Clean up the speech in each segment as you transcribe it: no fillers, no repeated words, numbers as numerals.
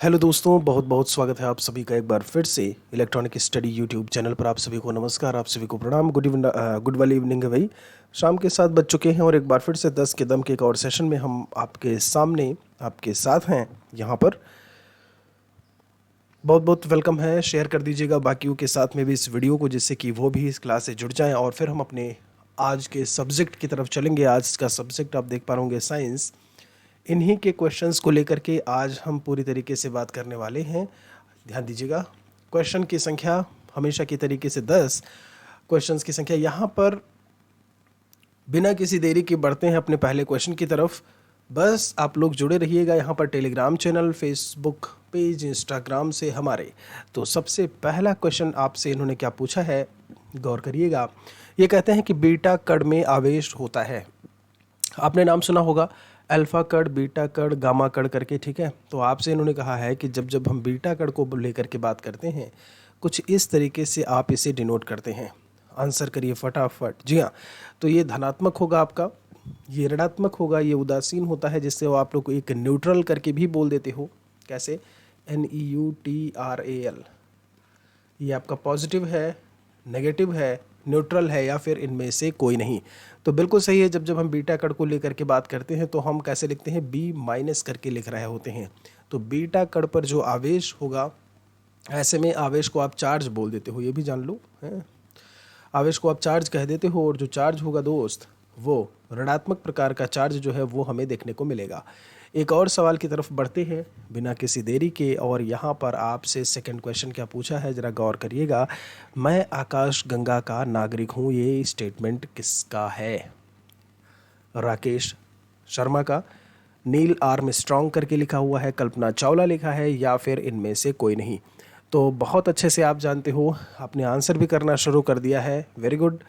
Hello दोस्तों, बहुत बहुत स्वागत है आप सभी का एक बार फिर से इलेक्ट्रॉनिक स्टडी यूट्यूब चैनल पर। आप सभी को नमस्कार, आप सभी को प्रणाम। गुड वाली इवनिंग है भाई। शाम के 7 बज चुके हैं और एक बार फिर से 10 के दम के एक और सेशन में हम आपके सामने आपके साथ हैं यहाँ पर। बहुत बहुत वेलकम है। शेयर कर दीजिएगा बाकियों के साथ में भी इस वीडियो को, जिससे कि वो भी इस क्लास से जुड़ जाएं। और फिर हम अपने आज के सब्जेक्ट की तरफ चलेंगे। आज का सब्जेक्ट आप देख पा रहे होंगे साइंस। इन्हीं के क्वेश्चंस को लेकर के आज हम पूरी तरीके से बात करने वाले हैं। ध्यान दीजिएगा, क्वेश्चन की संख्या हमेशा की तरीके से 10 क्वेश्चंस की संख्या। यहाँ पर बिना किसी देरी के बढ़ते हैं अपने पहले क्वेश्चन की तरफ। बस आप लोग जुड़े रहिएगा यहाँ पर, Telegram channel, Facebook page, Instagram से हमारे। तो सबसे पहला क्वेश्चन आपसे इन्होंने क्या पूछा है, गौर करिएगा। ये कहते हैं कि बीटा कण में आवेश होता है। आपने नाम सुना होगा अल्फा कण, बीटा कण, गामा कण करके, ठीक है। तो आपसे इन्होंने कहा है कि जब जब हम बीटा कण को लेकर के बात करते हैं, कुछ इस तरीके से आप इसे डिनोट करते हैं। आंसर करिए फटाफट। जी हाँ, तो ये धनात्मक होगा आपका, ये ऋणात्मक होगा, ये उदासीन होता है, जिससे वो आप लोग को एक न्यूट्रल करके भी बोल देते हो। कैसे? NEUTRAL। ये आपका पॉजिटिव है, नेगेटिव है, न्यूट्रल है, या फिर इनमें से कोई नहीं। तो बिल्कुल सही है। जब जब हम बीटा कण को लेकर के बात करते हैं तो हम कैसे लिखते हैं? B माइनस करके लिख रहे होते हैं। तो बीटा कण पर जो आवेश होगा, ऐसे में आवेश को आप चार्ज बोल देते हो, ये भी जान लो है। आवेश को आप चार्ज कह देते हो, और जो चार्ज होगा दोस्त, वो ऋणात्मक प्रकार का चार्ज जो है वो हमें देखने को मिलेगा। एक और सवाल की तरफ बढ़ते हैं बिना किसी देरी के। और यहाँ पर आपसे सेकंड क्वेश्चन क्या पूछा है, ज़रा गौर करिएगा। मैं आकाश गंगा का नागरिक हूँ, ये स्टेटमेंट किसका है? राकेश शर्मा का, नील आर्मस्ट्रॉन्ग करके लिखा हुआ है, कल्पना चावला लिखा है, या फिर इनमें से कोई नहीं? तो बहुत अच्छे से आप जानते हो, आपने आंसर भी करना शुरू कर दिया है। Very good.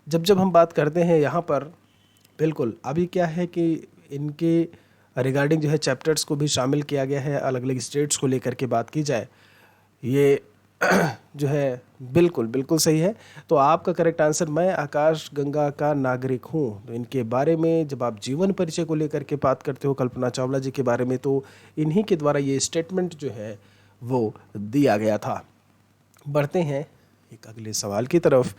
जब जब हम बात करते हैं यहाँ पर, बिल्कुल अभी क्या है कि इनके रिगार्डिंग जो है चैप्टर्स को भी शामिल किया गया है। अलग अलग स्टेट्स को लेकर के बात की जाए, ये जो है बिल्कुल बिल्कुल सही है। तो आपका करेक्ट आंसर, मैं आकाश गंगा का नागरिक हूँ। तो इनके बारे में जब आप जीवन परिचय को लेकर के बात करते हो, कल्पना चावला जी के बारे में, तो इन्हीं के द्वारा ये स्टेटमेंट जो है वो दिया गया था। बढ़ते हैं एक अगले सवाल की तरफ।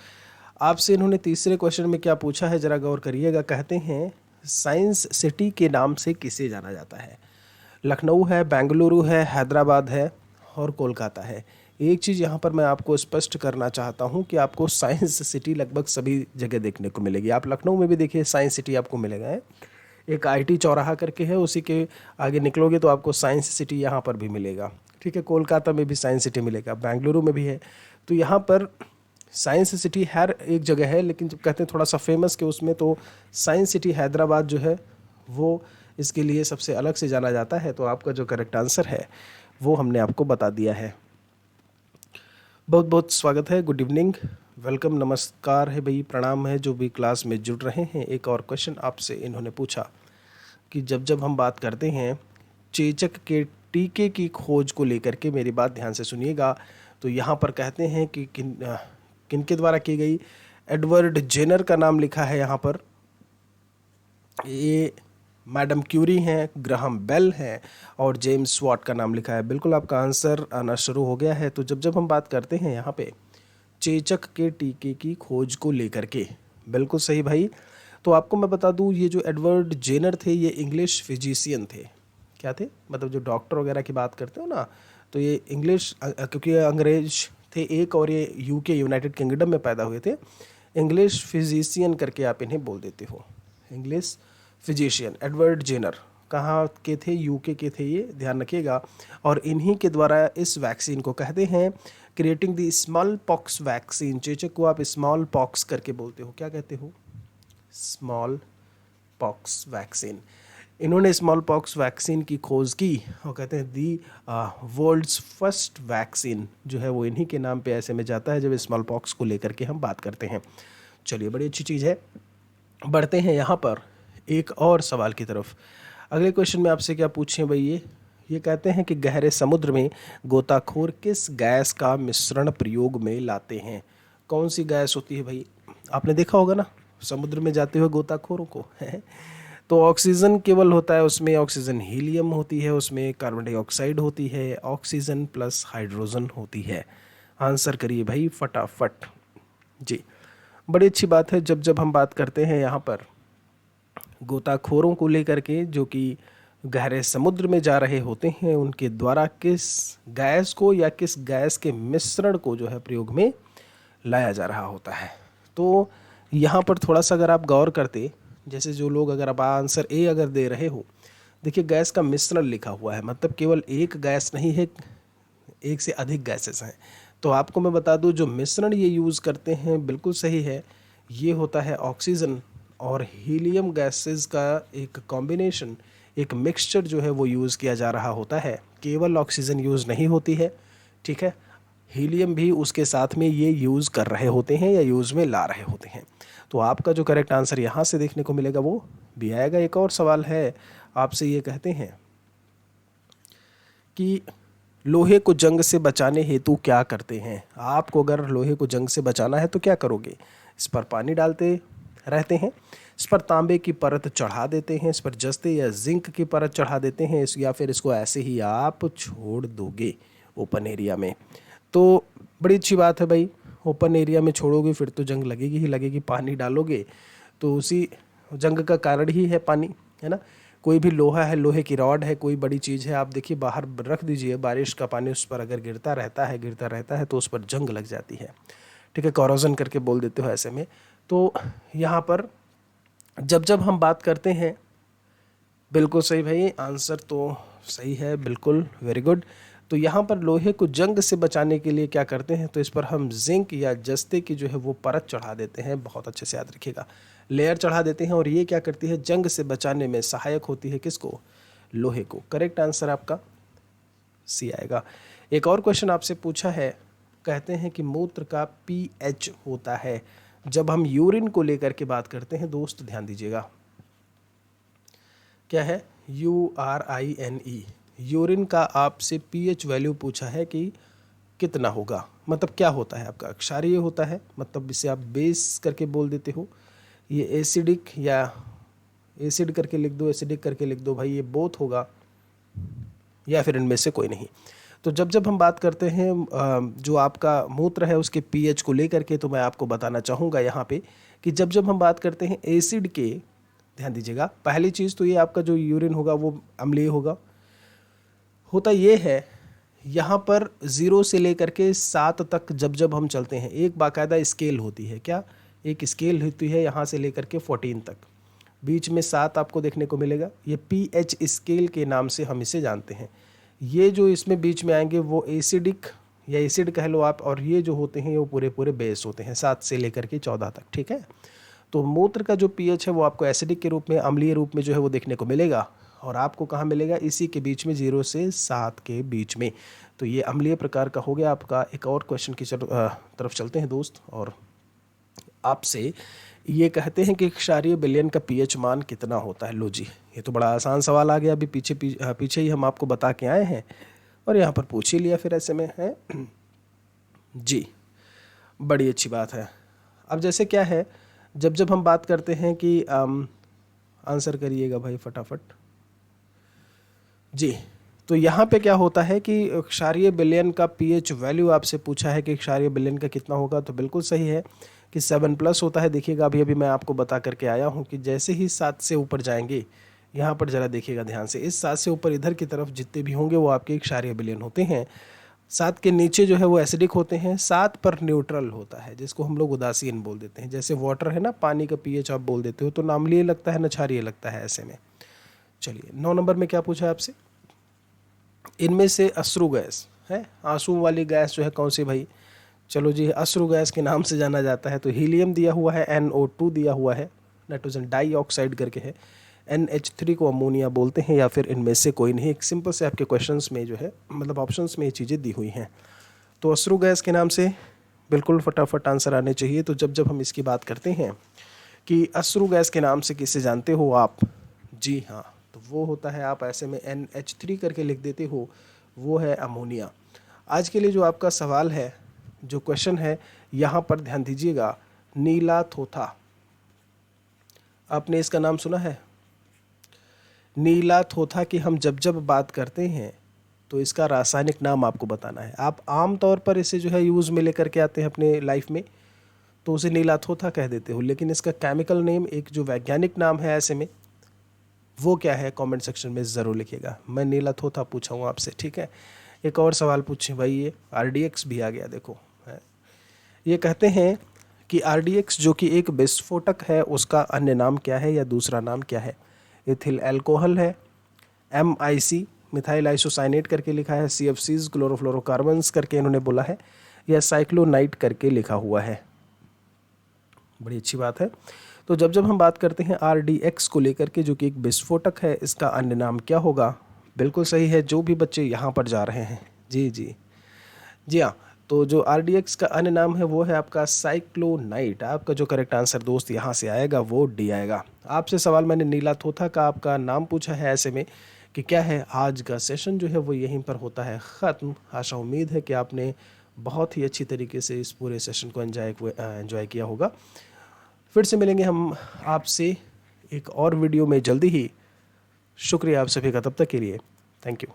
आपसे इन्होंने तीसरे क्वेश्चन में क्या पूछा है, ज़रा गौर करिएगा। कहते हैं साइंस सिटी के नाम से किसे जाना जाता है? लखनऊ है, बेंगलुरु है, हैदराबाद है, और कोलकाता है। एक चीज़ यहाँ पर मैं आपको स्पष्ट करना चाहता हूँ कि आपको साइंस सिटी लगभग सभी जगह देखने को मिलेगी। आप लखनऊ में भी देखिए साइंस सिटी आपको मिलेगा है। एक IT चौराहा करके है, उसी के आगे निकलोगे तो आपको साइंस सिटी यहाँ पर भी मिलेगा, ठीक है। कोलकाता में भी साइंस सिटी मिलेगा, बेंगलुरु में भी है। तो यहाँ पर साइंस सिटी हर एक जगह है, लेकिन जब कहते हैं थोड़ा सा फेमस के उसमें, तो साइंस सिटी हैदराबाद जो है वो इसके लिए सबसे अलग से जाना जाता है। तो आपका जो करेक्ट आंसर है वो हमने आपको बता दिया है। बहुत बहुत स्वागत है, गुड इवनिंग, वेलकम, नमस्कार है भाई, प्रणाम है जो भी क्लास में जुड़ रहे हैं। एक और क्वेश्चन आपसे इन्होंने पूछा कि जब जब हम बात करते हैं चेचक के टीके की खोज को लेकर के, मेरी बात ध्यान से सुनिएगा। तो यहाँ पर कहते हैं कि किनके द्वारा की गई? एडवर्ड जेनर का नाम लिखा है यहाँ पर, ये मैडम क्यूरी हैं, ग्राहम बेल हैं, और जेम्स वाट का नाम लिखा है। बिल्कुल आपका आंसर आना शुरू हो गया है। तो जब जब हम बात करते हैं यहाँ पे चेचक के टीके की खोज को लेकर के, बिल्कुल सही भाई। तो आपको मैं बता दूँ, ये जो एडवर्ड जेनर थे ये इंग्लिश फिजिशियन थे। क्या थे? मतलब जो डॉक्टर वगैरह की बात करते हो ना, तो ये इंग्लिश, क्योंकि ये अंग्रेज थे एक, और ये UK यूनाइटेड किंगडम में पैदा हुए थे। इंग्लिश फिजिशियन करके आप इन्हें बोल देते हो, इंग्लिश फिजिशियन। एडवर्ड जेनर कहाँ के थे? UK के थे, ये ध्यान रखिएगा। और इन्हीं के द्वारा इस वैक्सीन को कहते हैं creating the small pox vaccine. चेचक को आप स्मॉल पॉक्स करके बोलते हो, क्या कहते हो? Small pox vaccine. इन्होंने स्मॉल पॉक्स वैक्सीन की खोज की, और कहते हैं दी वर्ल्ड्स फर्स्ट वैक्सीन जो है वो इन्हीं के नाम पे ऐसे में जाता है जब स्मॉल पॉक्स को लेकर के हम बात करते हैं। चलिए, बड़ी अच्छी चीज़ है। बढ़ते हैं यहाँ पर एक और सवाल की तरफ। अगले क्वेश्चन में आपसे क्या पूछें भाई, ये कहते हैं कि गहरे समुद्र में गोताखोर किस गैस का मिश्रण प्रयोग में लाते हैं? कौन सी गैस होती है भाई? आपने देखा होगा ना समुद्र में जाते हुए गोताखोरों को है। तो ऑक्सीजन केवल होता है उसमें, ऑक्सीजन हीलियम होती है उसमें, कार्बन डाइऑक्साइड होती है, ऑक्सीजन प्लस हाइड्रोजन होती है। आंसर करिए भाई फटाफट जी। बड़ी अच्छी बात है। जब जब हम बात करते हैं यहाँ पर गोताखोरों को लेकर के जो कि गहरे समुद्र में जा रहे होते हैं, उनके द्वारा किस गैस को या किस गैस के मिश्रण को जो है प्रयोग में लाया जा रहा होता है। तो यहाँ पर थोड़ा सा अगर आप गौर करते, जैसे जो लोग अगर आप आंसर ए अगर दे रहे हो, देखिए गैस का मिश्रण लिखा हुआ है, मतलब केवल एक गैस नहीं है, एक से अधिक गैसेस हैं। तो आपको मैं बता दूं जो मिश्रण ये यूज़ करते हैं बिल्कुल सही है, ये होता है ऑक्सीजन और हीलियम गैसेस का एक कॉम्बिनेशन, एक मिक्सचर जो है वो यूज़ किया जा रहा होता है। केवल ऑक्सीजन यूज़ नहीं होती है, ठीक है, हीलियम भी उसके साथ में ये यूज़ कर रहे होते हैं या यूज़ में ला रहे होते हैं। तो आपका जो करेक्ट आंसर यहाँ से देखने को मिलेगा वो भी आएगा। एक और सवाल है आपसे, ये कहते हैं कि लोहे को जंग से बचाने हेतु क्या करते हैं। आपको अगर लोहे को जंग से बचाना है तो क्या करोगे, इस पर पानी डालते रहते हैं, इस पर तांबे की परत चढ़ा देते हैं, इस पर जस्ते या जिंक की परत चढ़ा देते हैं, या फिर इसको ऐसे ही आप छोड़ दोगे ओपन एरिया में। तो बड़ी अच्छी बात है भाई, ओपन एरिया में छोड़ोगे फिर तो जंग लगेगी ही लगेगी, पानी डालोगे तो उसी जंग का कारण ही है पानी, है ना। कोई भी लोहा है, लोहे की रॉड है, कोई बड़ी चीज़ है, आप देखिए बाहर रख दीजिए, बारिश का पानी उस पर अगर गिरता रहता है तो उस पर जंग लग जाती है, ठीक है, कॉरोजन करके बोल देते हो ऐसे में। तो यहाँ पर जब जब हम बात करते हैं, बिल्कुल सही भाई, आंसर तो सही है, बिल्कुल वेरी गुड। तो यहाँ पर लोहे को जंग से बचाने के लिए क्या करते हैं, तो इस पर हम जिंक या जस्ते की जो है वो परत चढ़ा देते हैं, बहुत अच्छे से याद रखिएगा, लेयर चढ़ा देते हैं, और ये क्या करती है, जंग से बचाने में सहायक होती है, किसको, लोहे को। करेक्ट आंसर आपका सी आएगा। एक और क्वेश्चन आपसे पूछा है, कहते हैं कि मूत्र का पीएच होता है। जब हम यूरिन को लेकर के बात करते हैं दोस्त, ध्यान दीजिएगा, क्या है, URINE, यूरिन का आपसे पीएच वैल्यू पूछा है कि कितना होगा, मतलब क्या होता है आपका, क्षारीय होता है, मतलब इसे आप बेस करके बोल देते हो, ये एसिडिक या एसिड करके लिख दो, एसिडिक करके लिख दो भाई, ये बोथ होगा या फिर इनमें से कोई नहीं। तो जब जब हम बात करते हैं जो आपका मूत्र है उसके पीएच को लेकर के, तो मैं आपको बताना चाहूँगा यहाँ पे कि जब जब हम बात करते हैं एसिड के, ध्यान दीजिएगा, पहली चीज़ तो ये आपका जो यूरिन होगा वो अम्लीय होगा। होता ये है यहाँ पर 0 से लेकर के 7 तक जब जब हम चलते हैं, एक बाकायदा स्केल होती है, क्या, एक स्केल होती है यहाँ से लेकर के 14 तक, बीच में 7 आपको देखने को मिलेगा, ये पीएच स्केल के नाम से हम इसे जानते हैं। ये जो इसमें बीच में आएंगे वो एसिडिक या एसिड कह लो आप, और ये जो होते हैं वो पूरे पूरे बेस होते हैं 7 से लेकर के 14 तक, ठीक है। तो मूत्र का जो पीएच है वो आपको एसिडिक के रूप में, अम्लीय रूप में जो है वो देखने को मिलेगा, और आपको कहाँ मिलेगा, इसी के बीच में 0 से 7 के बीच में। तो ये अम्लीय प्रकार का हो गया आपका। एक और क्वेश्चन की तरफ चलते हैं दोस्त, और आपसे ये कहते हैं कि क्षारीय विलयन का पीएच मान कितना होता है। लो जी, ये तो बड़ा आसान सवाल आ गया, अभी पीछे ही हम आपको बता के आए हैं और यहाँ पर पूछ ही लिया फिर ऐसे में है जी, बड़ी अच्छी बात है। अब जैसे क्या है, जब जब हम बात करते हैं कि आंसर करिएगा भाई फटाफट जी। तो यहाँ पे क्या होता है कि क्षारीय विलयन का पीएच वैल्यू आपसे पूछा है कि क्षारीय विलयन का कितना होगा, तो बिल्कुल सही है कि 7+ होता है। देखिएगा अभी अभी मैं आपको बता करके आया हूँ कि जैसे ही 7 से ऊपर जाएंगे, यहाँ पर ज़रा देखिएगा ध्यान से, इस 7 से ऊपर इधर की तरफ जितने भी होंगे वो आपके क्षारीय विलयन होते हैं। 7 के नीचे जो है वो एसिडिक होते हैं, 7 पर न्यूट्रल होता है जिसको हम लोग उदासीन बोल देते हैं। जैसे वाटर है ना, पानी का पीएच आप बोल देते हो तो ना अम्लीय लगता है ना क्षारीय लगता है ऐसे में। चलिए 9 नंबर में क्या पूछा है आपसे, इनमें से अश्रु गैस है, आंसू वाली गैस जो है कौन सी भाई, चलो जी अश्रु गैस के नाम से जाना जाता है। तो हीलियम दिया हुआ है, NO2 दिया हुआ है, नाइट्रोजन डाइऑक्साइड करके है, NH3 को अमोनिया बोलते हैं, या फिर इनमें से कोई नहीं। एक सिंपल से आपके क्वेश्चंस में जो है, मतलब ऑप्शंस में ये चीज़ें दी हुई हैं। तो अश्रु गैस के नाम से बिल्कुल फटाफट आंसर आने चाहिए। तो जब जब हम इसकी बात करते हैं कि अश्रु गैस के नाम से किसे जानते हो आप, जी हाँ, तो वो होता है, आप ऐसे में NH3 करके लिख देते हो, वो है अमोनिया। आज के लिए जो आपका सवाल है, जो क्वेश्चन है, यहाँ पर ध्यान दीजिएगा, नीला थोथा, आपने इसका नाम सुना है, नीला थोथा की हम जब जब बात करते हैं तो इसका रासायनिक नाम आपको बताना है। आप आम तौर पर इसे जो है यूज़ में लेकर के आते हैं अपने लाइफ में, तो उसे नीला थोथा कह देते हो, लेकिन इसका केमिकल नेम, एक जो वैज्ञानिक नाम है ऐसे में, वो क्या है कमेंट सेक्शन में ज़रूर लिखिएगा। मैं नीला थोथा पूछा हूँ आपसे, ठीक है। एक और सवाल पूछें भाई, ये RDX भी आ गया देखो है। ये कहते हैं कि RDX जो कि एक विस्फोटक है, उसका अन्य नाम क्या है या दूसरा नाम क्या है? इथिल एल्कोहल है, MIC मिथाइल आइसोसाइनेट करके लिखा है, CFCs क्लोरोफ्लोरोकार्बन्स करके इन्होंने बोला है, या साइक्लोनाइट करके लिखा हुआ है। बड़ी अच्छी बात है। तो जब जब हम बात करते हैं RDX को लेकर के जो कि एक विस्फोटक है, इसका अन्य नाम क्या होगा? बिल्कुल सही है जो भी बच्चे यहाँ पर जा रहे हैं। जी जी जी हाँ, तो जो RDX का अन्य नाम है वो है आपका साइक्लोनाइट। आपका जो करेक्ट आंसर दोस्त यहाँ से आएगा वो डी आएगा। आपसे सवाल मैंने नीला थोथा का आपका नाम पूछा है ऐसे में कि क्या है। आज का सेशन जो है वो यहीं पर होता है ख़त्म। आशा उम्मीद है कि आपने बहुत ही अच्छी तरीके से इस पूरे सेशन को एंजॉय किया होगा। फिर से मिलेंगे हम आपसे एक और वीडियो में जल्दी ही। शुक्रिया आप सभी का, तब तक के लिए थैंक यू।